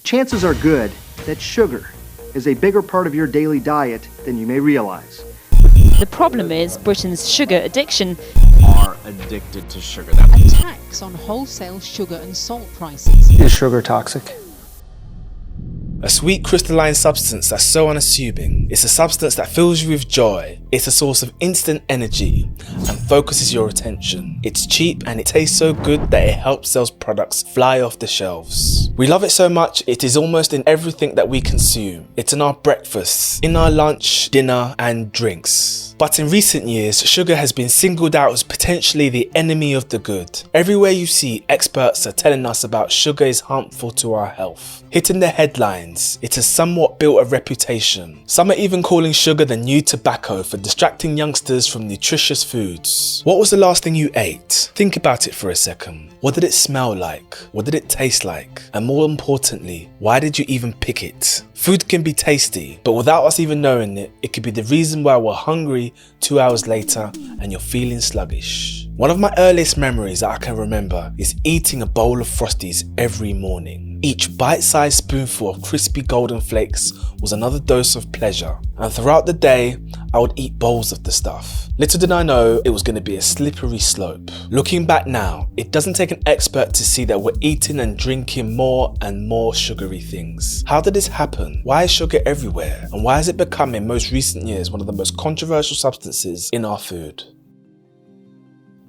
Chances are good that sugar is a bigger part of your daily diet than you may realize. The problem is Britain's sugar addiction. Are addicted to sugar. A tax on wholesale sugar and salt prices. Is sugar toxic? A sweet crystalline substance that's so unassuming. It's a substance that fills you with joy. It's a source of instant energy and focuses your attention. It's cheap and it tastes so good that it helps sales products fly off the shelves. We love it so much it is almost in everything that we consume. It's in our breakfasts, in our lunch, dinner and drinks. But in recent years, sugar has been singled out as potentially the enemy of the good. Everywhere you see, experts are telling us about sugar is harmful to our health. Hitting the headlines, it has somewhat built a reputation. Some are even calling sugar the new tobacco for distracting youngsters from nutritious foods. What was the last thing you ate? Think about it for a second. What did it smell like? What did it taste like? And more importantly, why did you even pick it? Food can be tasty, but without us even knowing it, it could be the reason why we're hungry 2 hours later and you're feeling sluggish. One of my earliest memories that I can remember is eating a bowl of Frosties every morning. Each bite-sized spoonful of crispy golden flakes was another dose of pleasure, and throughout the day, I would eat bowls of the stuff. Little did I know it was going to be a slippery slope. Looking back now, it doesn't take an expert to see that we're eating and drinking more and more sugary things. How did this happen? Why is sugar everywhere? And why has it become in most recent years one of the most controversial substances in our food?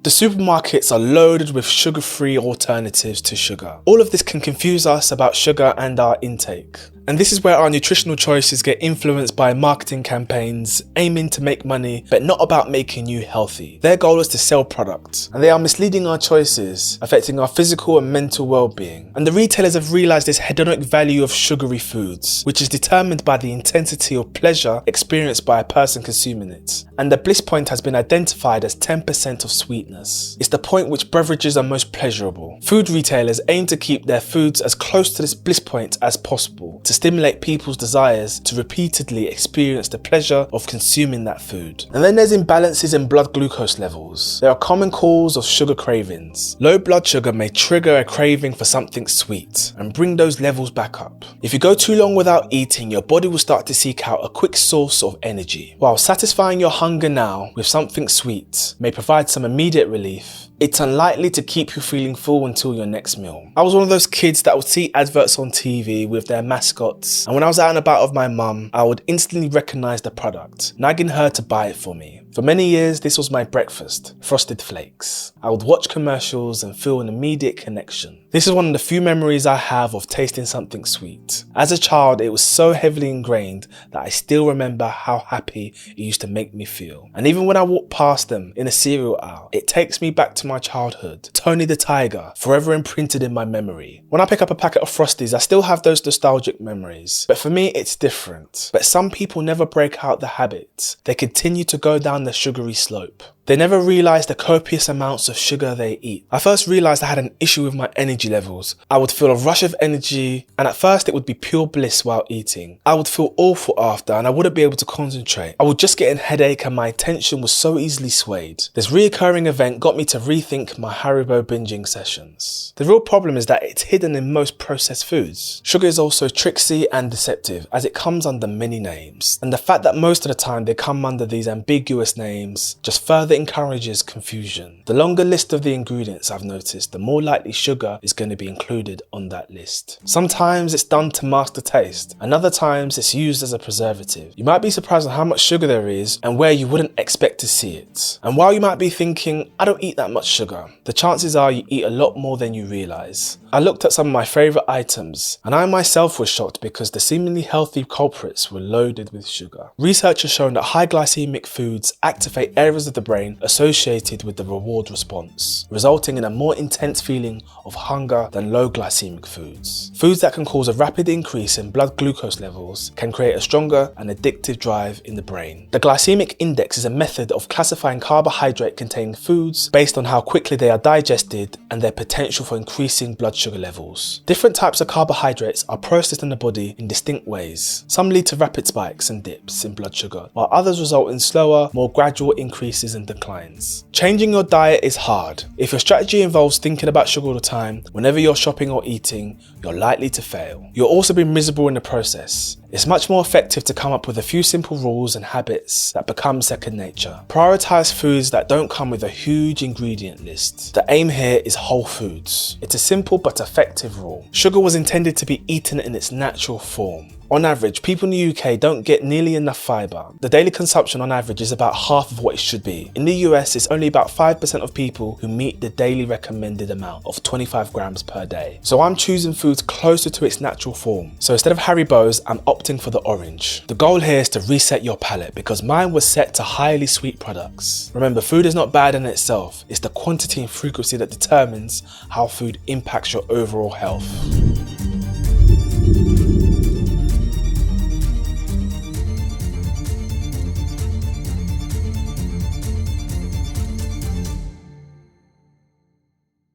The supermarkets are loaded with sugar-free alternatives to sugar. All of this can confuse us about sugar and our intake. And this is where our nutritional choices get influenced by marketing campaigns aiming to make money, but not about making you healthy. Their goal is to sell products, and they are misleading our choices, affecting our physical and mental well-being. And the retailers have realized this hedonic value of sugary foods, which is determined by the intensity of pleasure experienced by a person consuming it. And the bliss point has been identified as 10% of sweetness. It's the point which beverages are most pleasurable. Food retailers aim to keep their foods as close to this bliss point as possible, to stimulate people's desires to repeatedly experience the pleasure of consuming that food. And then there's imbalances in blood glucose levels. There are common causes of sugar cravings. Low blood sugar may trigger a craving for something sweet and bring those levels back up. If you go too long without eating, your body will start to seek out a quick source of energy. While satisfying your hunger now with something sweet may provide some immediate relief, it's unlikely to keep you feeling full until your next meal. I was one of those kids that would see adverts on TV with their mascots, and when I was out and about with my mum, I would instantly recognise the product, nagging her to buy it for me. For many years, this was my breakfast, Frosted Flakes. I would watch commercials and feel an immediate connection. This is one of the few memories I have of tasting something sweet. As a child, it was so heavily ingrained that I still remember how happy it used to make me feel. And even when I walk past them in a cereal aisle, it takes me back to my childhood. Tony the Tiger, forever imprinted in my memory. When I pick up a packet of Frosties, I still have those nostalgic memories. But for me, it's different. But some people never break out the habit. They continue to go down the sugary slope. They never realise the copious amounts of sugar they eat. I first realised I had an issue with my energy levels. I would feel a rush of energy, and at first it would be pure bliss while eating. I would feel awful after, and I wouldn't be able to concentrate. I would just get a headache and my attention was so easily swayed. This reoccurring event got me to rethink my Haribo binging sessions. The real problem is that it's hidden in most processed foods. Sugar is also tricksy and deceptive, as it comes under many names. And the fact that most of the time they come under these ambiguous names just further encourages confusion. The longer list of the ingredients I've noticed, the more likely sugar is going to be included on that list. Sometimes it's done to mask the taste, and other times it's used as a preservative. You might be surprised at how much sugar there is and where you wouldn't expect to see it. And while you might be thinking, I don't eat that much sugar, the chances are you eat a lot more than you realise. I looked at some of my favourite items, and I myself was shocked because the seemingly healthy culprits were loaded with sugar. Research has shown that high glycemic foods activate areas of the brain associated with the reward response, resulting in a more intense feeling of hunger than low glycemic foods. Foods that can cause a rapid increase in blood glucose levels can create a stronger and addictive drive in the brain. The glycemic index is a method of classifying carbohydrate-containing foods based on how quickly they are digested and their potential for increasing blood sugar levels. Different types of carbohydrates are processed in the body in distinct ways. Some lead to rapid spikes and dips in blood sugar, while others result in slower, more gradual increases in declines. Changing your diet is hard. If your strategy involves thinking about sugar all the time, whenever you're shopping or eating, you're likely to fail. You'll also be miserable in the process. It's much more effective to come up with a few simple rules and habits that become second nature. Prioritize foods that don't come with a huge ingredient list. The aim here is whole foods. It's a simple but effective rule. Sugar was intended to be eaten in its natural form. On average, people in the UK don't get nearly enough fibre. The daily consumption on average is about half of what it should be. In the US, it's only about 5% of people who meet the daily recommended amount of 25 grams per day. So I'm choosing foods closer to its natural form. So instead of Haribo's, I'm opting for the orange. The goal here is to reset your palate because mine was set to highly sweet products. Remember, food is not bad in itself. It's the quantity and frequency that determines how food impacts your overall health.